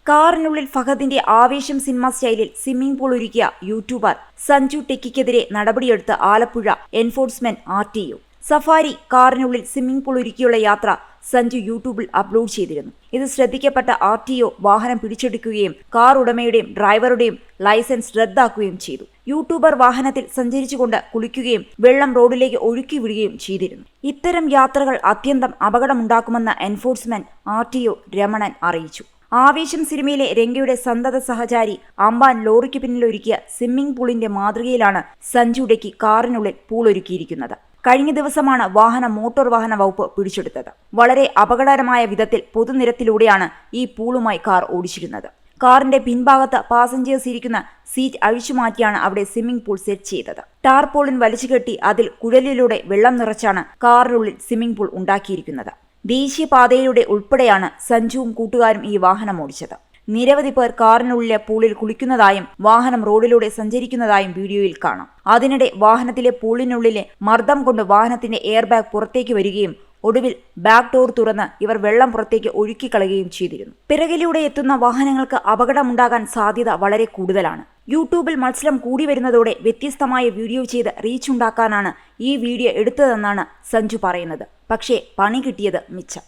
കാറിനുള്ളിൽ ഫഹദിന്റെ ആവേശം സിനിമ സ്റ്റൈലിൽ swimming pool ഒരുക്കിയ യൂട്യൂബർ സഞ്ജു ടെക്കിക്കെതിരെ നടപടിയെടുത്ത ആലപ്പുഴ എൻഫോഴ്സ്മെന്റ് RTO. സഫാരി കാറിനുള്ളിൽ സ്വിമ്മിംഗ് പൂൾ ഒരുക്കിയുള്ള യാത്ര സഞ്ജു യൂട്യൂബിൽ അപ്ലോഡ് ചെയ്തിരുന്നു. ഇത് ശ്രദ്ധിക്കപ്പെട്ട RTO വാഹനം പിടിച്ചെടുക്കുകയും കാർ ഉടമയുടെയും ഡ്രൈവറുടെയും ലൈസൻസ് റദ്ദാക്കുകയും ചെയ്തു. യൂട്യൂബർ വാഹനത്തിൽ സഞ്ചരിച്ചുകൊണ്ട് കുളിക്കുകയും വെള്ളം റോഡിലേക്ക് ഒഴുക്കി വിടുകയും ചെയ്തിരുന്നു. ഇത്തരം യാത്രകൾ അത്യന്തം അപകടമുണ്ടാക്കുമെന്ന് എൻഫോഴ്സ്മെന്റ് RTO രമണൻ അറിയിച്ചു. ആവേശം സിനിമയിലെ രംഗയുടെ സന്തത സഹചാരി അമ്പാൻ ലോറിക്ക് പിന്നിലൊരുക്കിയ സ്വിമ്മിംഗ് പൂളിന്റെ മാതൃകയിലാണ് സഞ്ജു ടെക്കി കാറിനുള്ളിൽ പൂൾ ഒരുക്കിയിരിക്കുന്നത്. കഴിഞ്ഞ ദിവസമാണ് വാഹനം മോട്ടോർ വാഹന വകുപ്പ് പിടിച്ചെടുത്തത്. വളരെ അപകടകരമായ വിധത്തിൽ പൊതുനിരത്തിലൂടെയാണ് ഈ പൂളുമായി കാർ ഓടിച്ചിരുന്നത്. കാറിന്റെ പിൻഭാഗത്ത് പാസഞ്ചേഴ്സ് ഇരിക്കുന്ന സീറ്റ് അഴിച്ചുമാറ്റിയാണ് അവിടെ സ്വിമ്മിംഗ് പൂൾ സെറ്റ് ചെയ്തത്. ടാർപോളിൻ വലിച്ചുകെട്ടി അതിൽ കുഴലിലൂടെ വെള്ളം നിറച്ചാണ് കാറിനുള്ളിൽ സ്വിമ്മിംഗ് പൂൾ ഉണ്ടാക്കിയിരിക്കുന്നത്. ദേശീയപാതയിലൂടെ ഉൾപ്പെടെയാണ് സഞ്ജുവും കൂട്ടുകാരും ഈ വാഹനം ഓടിച്ചത്. നിരവധി പേർ കാറിനുള്ളിലെ പൂളിൽ കുളിക്കുന്നതായും വാഹനം റോഡിലൂടെ സഞ്ചരിക്കുന്നതായും വീഡിയോയിൽ കാണാം. അതിനിടെ വാഹനത്തിലെ പൂളിനുള്ളിലെ മർദ്ദം കൊണ്ട് വാഹനത്തിന്റെ എയർ ബാഗ് പുറത്തേക്ക് വരികയും ഒടുവിൽ ബാക്ക് ഡോർ തുറന്ന് ഇവർ വെള്ളം പുറത്തേക്ക് ഒഴുക്കിക്കളയുകയും ചെയ്തിരുന്നു. പിറകിലൂടെ എത്തുന്ന വാഹനങ്ങൾക്ക് അപകടമുണ്ടാകാൻ സാധ്യത വളരെ കൂടുതലാണ്. യൂട്യൂബിൽ മത്സരം കൂടി വരുന്നതോടെ വ്യത്യസ്തമായ വീഡിയോ ചെയ്ത് റീച്ച് ഉണ്ടാക്കാനാണ് ഈ വീഡിയോ എടുത്തതെന്നാണ് സഞ്ജു പറയുന്നത്. പക്ഷേ പണി കിട്ടിയത് മിച്ചം.